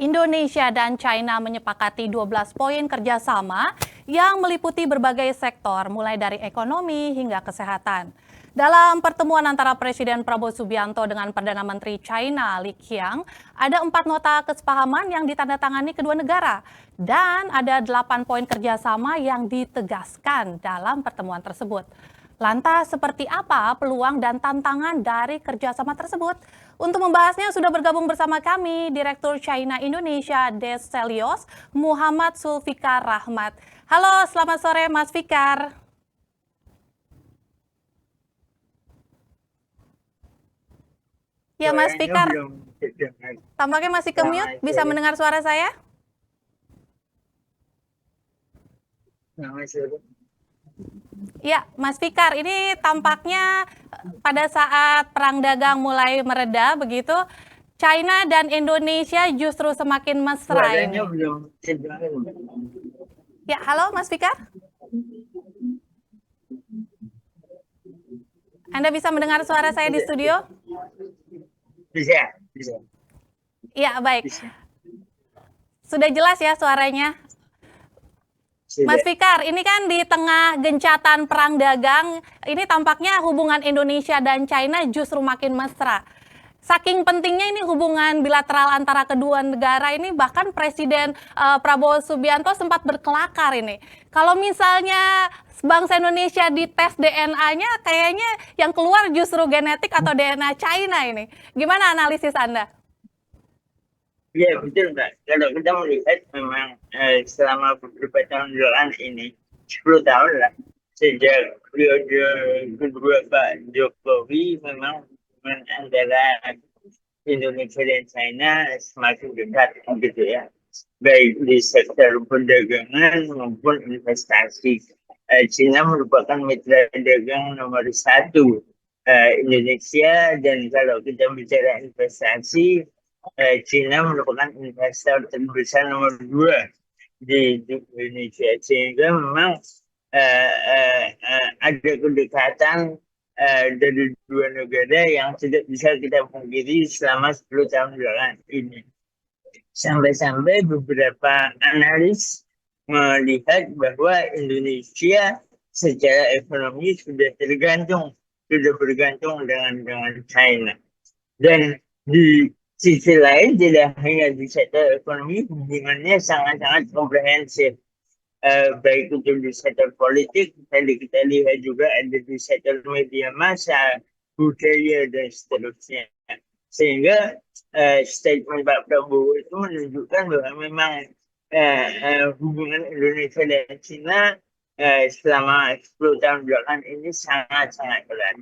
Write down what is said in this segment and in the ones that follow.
Indonesia dan China menyepakati 12 poin kerjasama yang meliputi berbagai sektor, mulai dari ekonomi hingga kesehatan. Dalam pertemuan antara Presiden Prabowo Subianto dengan Perdana Menteri China Li Qiang, ada 4 nota kesepahaman yang ditandatangani kedua negara. Dan ada 8 poin kerjasama yang ditegaskan dalam pertemuan tersebut. Lantas seperti apa peluang dan tantangan dari kerjasama tersebut? Untuk membahasnya sudah bergabung bersama kami Direktur China Indonesia Des Celios, Muhammad Zulfikar Rahmat. Halo, selamat sore Mas Fikar. Ya Mas Fikar, tampaknya masih ke-mute, bisa mendengar suara saya? Ya, Mas Fikar, ini tampaknya pada saat perang dagang mulai mereda begitu, China dan Indonesia justru semakin mesra ini. Ya, halo Mas Fikar? Anda bisa mendengar suara saya di studio? Bisa. Ya, baik. Sudah jelas ya suaranya? Mas Fikar, ini kan di tengah gencatan perang dagang, ini tampaknya hubungan Indonesia dan China justru makin mesra. Saking pentingnya ini hubungan bilateral antara kedua negara ini, bahkan Presiden Prabowo Subianto sempat berkelakar ini. Kalau misalnya bangsa Indonesia dites DNA-nya, kayaknya yang keluar justru genetik atau DNA China ini. Gimana analisis Anda? Ya betul Mbak, kalau kita melihat memang selama beberapa tahun belakangan ini, 10 tahun lah, sejak periode kedua Pak Jokowi, memang hubungan antara Indonesia dan China semakin dekat gitu ya, baik di sektor perdagangan maupun investasi. China merupakan mitra dagang nomor 1 Indonesia, dan kalau kita bicara investasi, China merupakan investor terbesar nomor 2 di Indonesia, sehingga memang ada kedekatan dari dua negara yang tidak bisa kita pungkiri selama 10 tahun belakangan ini. Sampai-sampai beberapa analis melihat bahwa Indonesia secara ekonomi sudah bergantung dengan China. Dan di sisi lain, tidak hanya di sektor ekonomi, hubungannya sangat-sangat komprehensif. Baik itu di sektor politik, tadi kita lihat juga ada di sektor media massa, budaya, dan seterusnya. Sehingga statement Pak Prabowo itu menunjukkan bahwa memang hubungan Indonesia dan China selama 10 tahun belakangan ini sangat-sangat erat.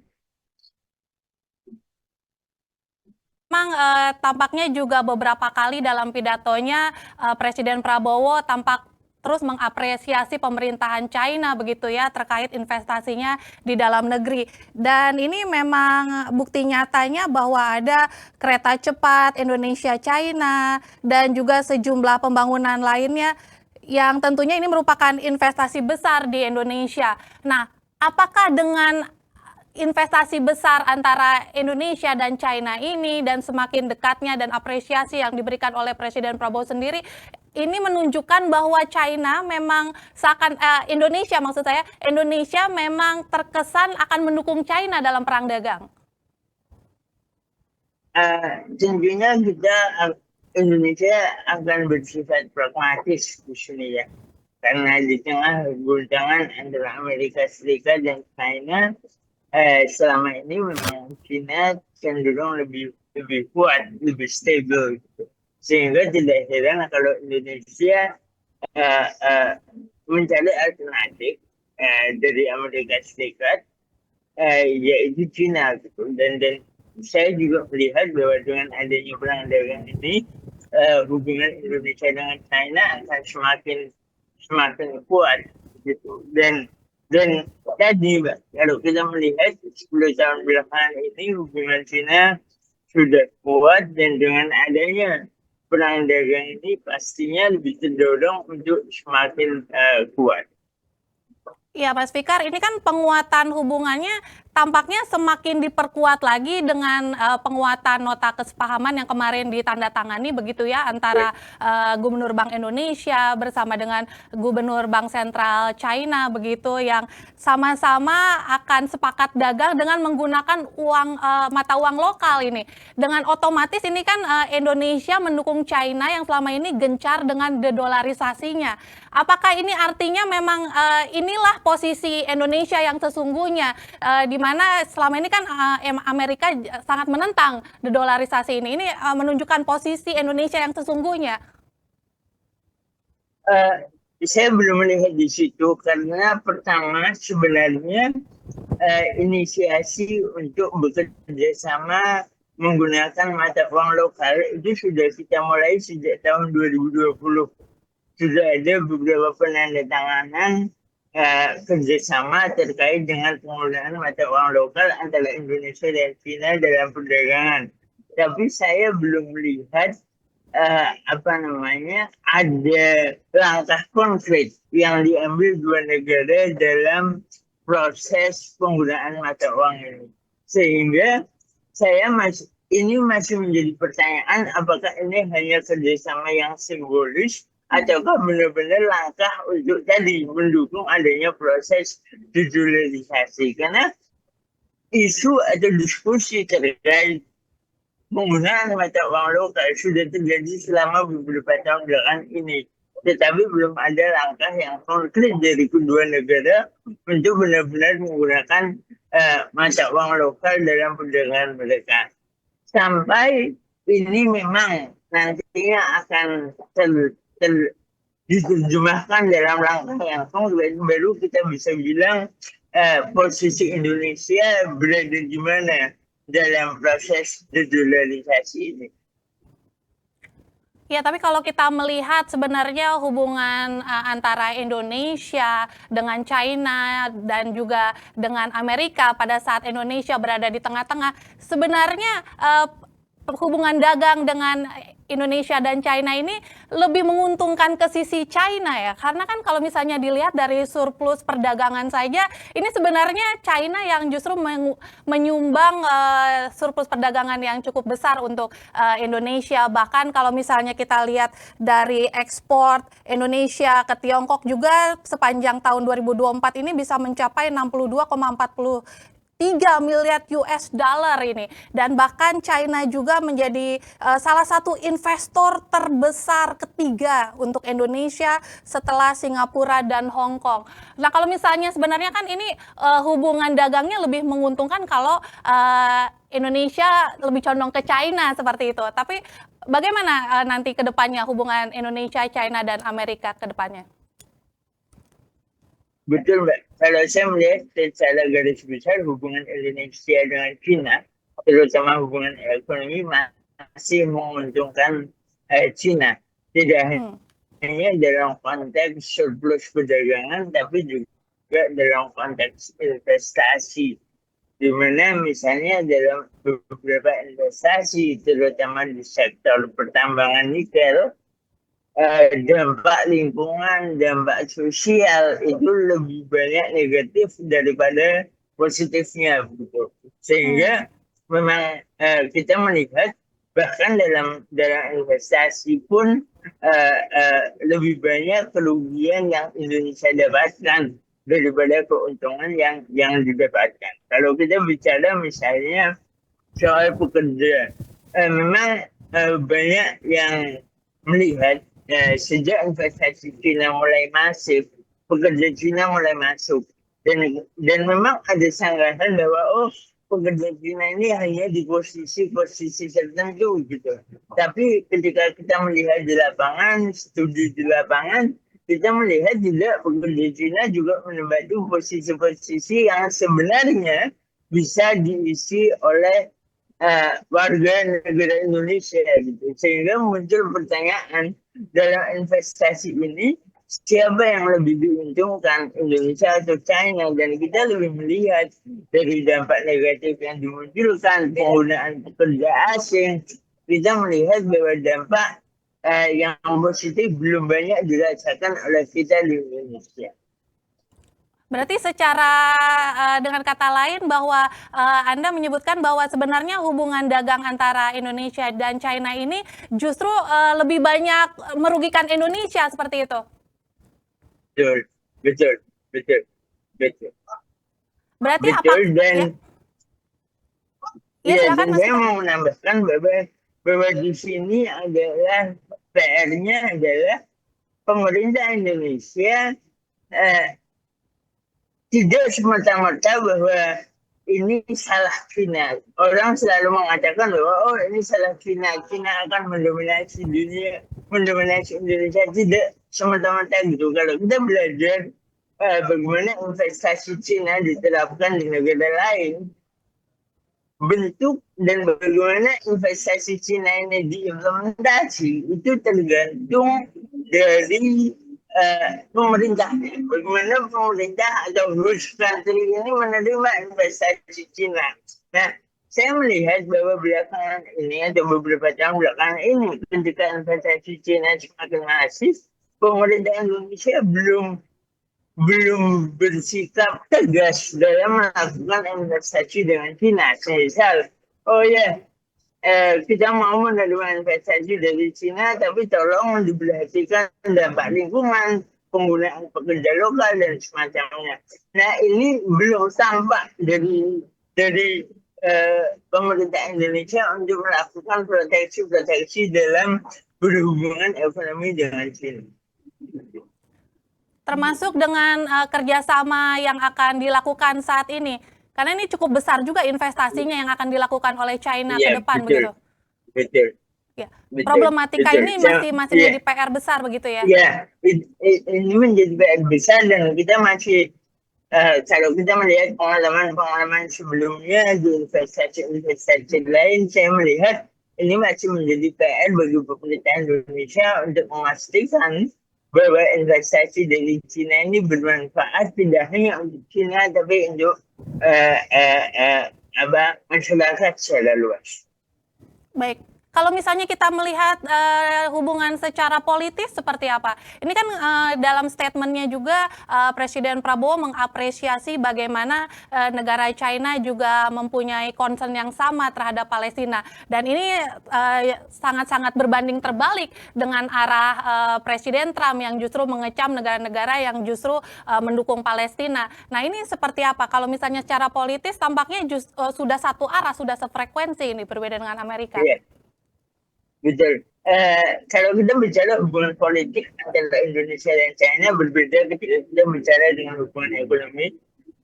Memang tampaknya juga beberapa kali dalam pidatonya Presiden Prabowo tampak terus mengapresiasi pemerintahan China begitu ya terkait investasinya di dalam negeri. Dan ini memang bukti nyatanya bahwa ada kereta cepat Indonesia-China dan juga sejumlah pembangunan lainnya yang tentunya ini merupakan investasi besar di Indonesia. Nah, apakah dengan investasi besar antara Indonesia dan China ini dan semakin dekatnya dan apresiasi yang diberikan oleh Presiden Prabowo sendiri, ini menunjukkan bahwa China memang Indonesia maksud saya, Indonesia memang terkesan akan mendukung China dalam perang dagang. Tentunya Indonesia akan bersifat pragmatis di sini ya, karena di tengah guncangan antara Amerika Serikat dan China, selama ini memang China cenderung lebih kuat, lebih stabil gitu. Sehingga tidak heran kalau Indonesia mencari alternatif dari Amerika Serikat, yaitu China gitu. Dan saya juga melihat bahwa dengan adanya perang dagang ini, hubungan Indonesia dengan China akan semakin kuat gitu. Dan tadi Mbak, kalau kita melihat 10 tahun belakangan ini hubungan China sudah kuat, dan dengan adanya perang dagang ini pastinya lebih terdorong untuk semakin kuat. Iya, Mas Fikar, ini kan penguatan hubungannya tampaknya semakin diperkuat lagi dengan penguatan nota kesepahaman yang kemarin ditandatangani begitu ya antara Gubernur Bank Indonesia bersama dengan Gubernur Bank Sentral China begitu yang sama-sama akan sepakat dagang dengan menggunakan mata uang lokal ini. Dengan otomatis ini kan Indonesia mendukung China yang selama ini gencar dengan dedolarisasinya. Apakah ini artinya memang inilah posisi Indonesia yang sesungguhnya, di mana selama ini kan Amerika sangat menentang dedolarisasi ini. Ini menunjukkan posisi Indonesia yang sesungguhnya. Saya belum melihat di situ karena pertama sebenarnya inisiasi untuk bekerja sama menggunakan mata uang lokal itu sudah kita mulai sejak tahun 2020. Sudah ada beberapa penandatanganan kerjasama terkait dengan penggunaan mata uang lokal antara Indonesia dan China dalam perdagangan. Tapi saya belum melihat ada langkah konkret yang diambil dua negara dalam proses penggunaan mata uang ini. Sehingga ini masih menjadi pertanyaan apakah ini hanya kerjasama yang simbolis ataukah benar-benar langkah untuk tadi mendukung adanya proses dedolarisasi. Karena isu atau diskusi terkait penggunaan mata uang lokal sudah terjadi selama beberapa tahun belakangan ini. Tetapi belum ada langkah yang konkret dari kedua negara untuk benar-benar menggunakan mata uang lokal dalam perdagangan mereka. Sampai ini memang nantinya akan diterjemahkan dalam langkah yang konkret, baru kita bisa bilang posisi Indonesia berada di mana dalam proses dedolarisasi ini. Ya, tapi kalau kita melihat sebenarnya hubungan antara Indonesia dengan China dan juga dengan Amerika pada saat Indonesia berada di tengah-tengah, sebenarnya hubungan dagang dengan Indonesia dan China ini lebih menguntungkan ke sisi China ya, karena kan kalau misalnya dilihat dari surplus perdagangan saja, ini sebenarnya China yang justru menyumbang surplus perdagangan yang cukup besar untuk Indonesia. Bahkan kalau misalnya kita lihat dari ekspor Indonesia ke Tiongkok juga sepanjang tahun 2024 ini bisa mencapai 62,43 miliar US dollar ini, dan bahkan China juga menjadi salah satu investor terbesar ketiga untuk Indonesia setelah Singapura dan Hong Kong. Nah, kalau misalnya sebenarnya kan ini hubungan dagangnya lebih menguntungkan kalau Indonesia lebih condong ke China seperti itu. Tapi bagaimana nanti ke depannya hubungan Indonesia, China dan Amerika ke depannya? Betul, Mbak. Kalau saya melihat secara garis besar hubungan Indonesia dengan China, terutama hubungan ekonomi, masih menguntungkan China. Tidak hanya dalam konteks surplus perdagangan, tapi juga dalam konteks investasi. Di mana misalnya dalam beberapa investasi, terutama di sektor pertambangan nikel, dampak lingkungan, dampak sosial itu lebih banyak negatif daripada positifnya, begitu. Sehingga memang kita melihat bahkan dalam investasi pun lebih banyak kerugian yang Indonesia dapatkan daripada keuntungan yang didapatkan. Kalau kita bicara misalnya soal pekerja, memang banyak yang melihat sejak investasi China mulai masif, pekerja China mulai masuk, dan memang ada sanggahan bahwa pekerja China ini hanya di posisi tertentu gitu. Tapi ketika kita melihat di lapangan, studi di lapangan, kita melihat juga pekerja China juga menempati posisi-posisi yang sebenarnya bisa diisi oleh warga negara Indonesia gitu. Sehingga muncul pertanyaan dalam investasi ini siapa yang lebih diuntungkan, Indonesia atau China? Dan kita lebih melihat dari dampak negatif yang dimunculkan penggunaan pekerja asing, kita melihat bahwa dampak yang positif belum banyak dirasakan oleh kita di Indonesia. Berarti secara dengan kata lain bahwa Anda menyebutkan bahwa sebenarnya hubungan dagang antara Indonesia dan China ini justru lebih banyak merugikan Indonesia seperti itu. Betul, betul, betul, betul, Berarti betul. Dan ya, ya ya, silakan dan Mas saya Ito. mau menambahkan bahwa di sini adalah PR-nya adalah pemerintah Indonesia eh, tidak semata-mata bahwa ini salah China. Orang selalu mengatakan bahwa oh ini salah China, China akan mendominasi dunia, mendominasi Indonesia. Tidak semata-mata gitu. Kalau kita belajar bagaimana investasi China diterapkan di negara lain, bentuk dan bagaimana investasi Cina ini diimplementasi itu tergantung dari pemerintah. Bagaimana pemerintah atau host country ini menerima investasi Cina. Nah, saya melihat bahwa belakangan ini atau beberapa tahun belakangan ini ketika investasi Cina semakin masif, pemerintah Indonesia belum bersikap tegas dalam melakukan investasi dengan China. Misal, oh ya, kita mau menerima investasi dari China, tapi tolong diperhatikan dampak lingkungan, penggunaan pekerja lokal dan semacamnya. Nah, ini belum tampak dari pemerintah Indonesia untuk melakukan proteksi dalam berhubungan ekonomi dengan China. Termasuk dengan kerjasama yang akan dilakukan saat ini. Karena ini cukup besar juga investasinya yang akan dilakukan oleh China ke Iya, depan betul, begitu. betul, Ya. betul, Problematika betul. ini So, masih ya, menjadi PR besar begitu ya. ya, ini menjadi PR besar dan kita masih kalau kita melihat pengalaman sebelumnya di investasi lain, saya melihat ini masih menjadi PR bagi pemerintah Indonesia untuk memastikan bahwa investasi dari China ini bermanfaat tidak hanya untuk China tapi untuk masyarakat secara luas. Baik. Kalau misalnya kita melihat hubungan secara politis seperti apa? Ini kan dalam statementnya juga Presiden Prabowo mengapresiasi bagaimana negara China juga mempunyai concern yang sama terhadap Palestina. Dan ini sangat-sangat berbanding terbalik dengan arah Presiden Trump yang justru mengecam negara-negara yang justru mendukung Palestina. Nah ini seperti apa? Kalau misalnya secara politis tampaknya sudah satu arah, sudah sefrekuensi ini berbeda dengan Amerika. Yeah. Betul. Kalau kita bicara hubungan politik antara Indonesia dan China berbeda ketika kita bicara dengan hubungan ekonomi.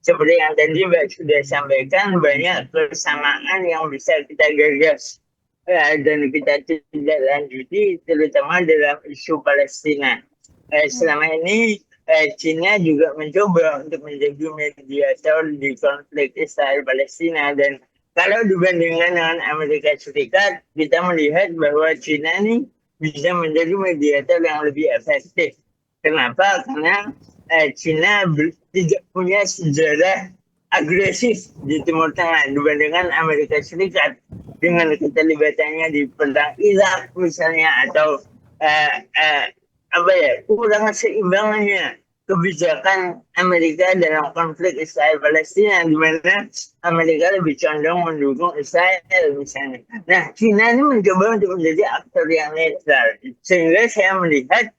Seperti yang tadi Mbak sudah sampaikan, banyak kesamaan yang bisa kita gagas dan kita tidak lanjuti, terutama dalam isu Palestina. Selama ini China juga mencoba untuk menjadi mediator di konflik Israel-Palestina dan kalau dibandingkan dengan Amerika Serikat, kita melihat bahwa China ini bisa menjadi mediator yang lebih efektif. Kenapa? Karena China tidak punya sejarah agresif di Timur Tengah dibandingkan Amerika Serikat dengan keterlibatannya di perang Irak misalnya atau kurang seimbangnya kebijakan Amerika dalam konflik Israel-Palestina, di mana Amerika lebih condong mendukung Israel misalnya. Nah, China ini mencoba untuk menjadi aktor yang netral, sehingga saya melihat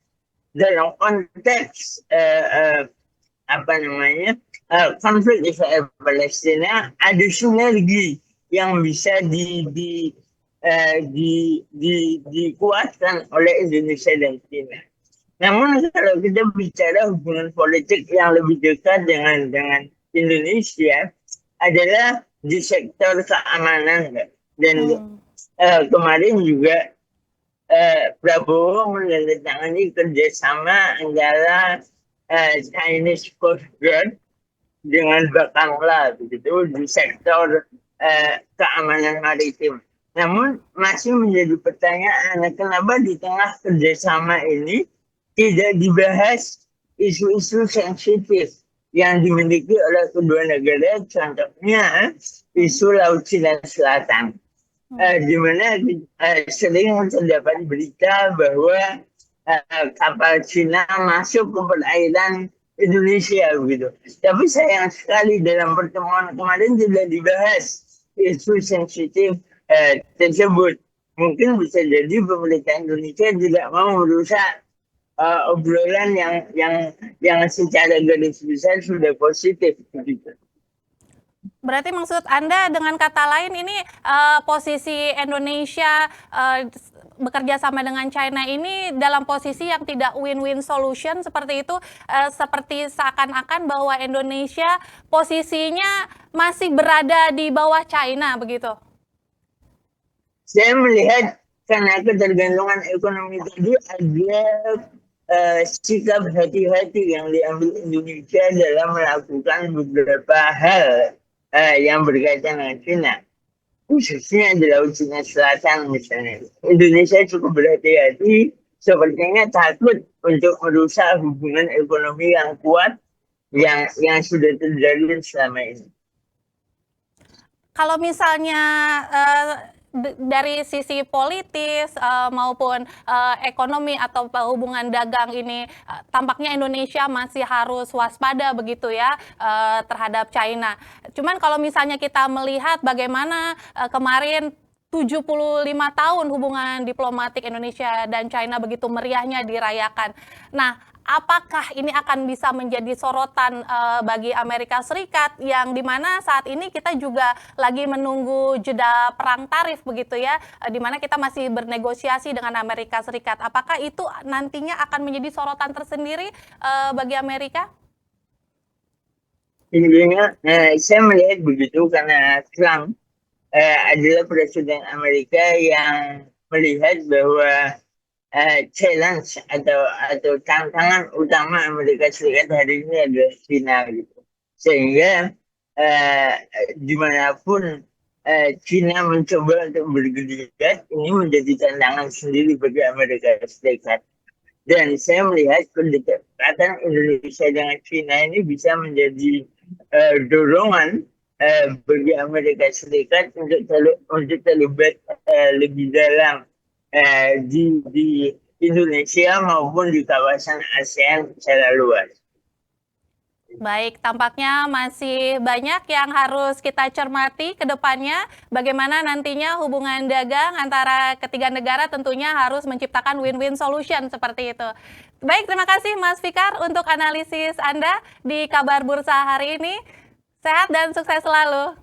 dalam konteks konflik Israel-Palestina ada sinergi yang bisa dikuatkan oleh Indonesia dan China. Namun kalau kita bicara hubungan politik yang lebih dekat dengan Indonesia adalah di sektor keamanan dan kemarin juga Prabowo menandatangani kerjasama antara Chinese Coast Guard dengan Bakamla begitu di sektor keamanan maritim. Namun masih menjadi pertanyaan kenapa di tengah kerjasama ini tidak dibahas isu-isu sensitif yang dimiliki oleh kedua negara, contohnya isu Laut Cina Selatan, di mana sering terdapat berita bahwa kapal Cina masuk ke perairan Indonesia gitu. Tapi sayang sekali dalam pertemuan kemarin tidak dibahas isu sensitif tersebut. Mungkin bisa jadi pemerintah Indonesia tidak mau merusak obrolan yang secara garis besar sudah positif gitu. Berarti maksud Anda dengan kata lain ini posisi Indonesia bekerja sama dengan China ini dalam posisi yang tidak win-win solution seperti itu, seperti seakan-akan bahwa Indonesia posisinya masih berada di bawah China begitu. Saya melihat karena ketergantungan ekonomi tadi ada sikap hati-hati yang diambil Indonesia dalam melakukan beberapa hal yang berkaitan dengan China, khususnya di Laut Cina Selatan misalnya. Indonesia cukup berhati-hati, sepertinya takut untuk merusak hubungan ekonomi yang kuat yang sudah terjalin selama ini. Kalau misalnya dari sisi politis maupun ekonomi atau hubungan dagang ini tampaknya Indonesia masih harus waspada begitu ya terhadap China. Cuman kalau misalnya kita melihat bagaimana kemarin 75 tahun hubungan diplomatik Indonesia dan China begitu meriahnya dirayakan. Nah, apakah ini akan bisa menjadi sorotan bagi Amerika Serikat yang dimana saat ini kita juga lagi menunggu jeda perang tarif begitu ya, dimana kita masih bernegosiasi dengan Amerika Serikat. Apakah itu nantinya akan menjadi sorotan tersendiri bagi Amerika? Intinya, saya melihat begitu karena Trump adalah presiden Amerika yang melihat bahwa challenge atau tantangan utama Amerika Serikat hari ini adalah China gitu. Sehingga dimanapun China mencoba untuk bergeliat, ini menjadi tantangan sendiri bagi Amerika Serikat. Dan saya melihat kedekatan Indonesia dengan China ini bisa menjadi dorongan bagi Amerika Serikat untuk terlibat lebih dalam di Indonesia maupun di kawasan ASEAN secara luas. Baik, tampaknya masih banyak yang harus kita cermati ke depannya. Bagaimana nantinya hubungan dagang antara ketiga negara tentunya harus menciptakan win-win solution seperti itu. Baik, terima kasih Mas Fikar untuk analisis Anda di Kabar Bursa hari ini. Sehat dan sukses selalu.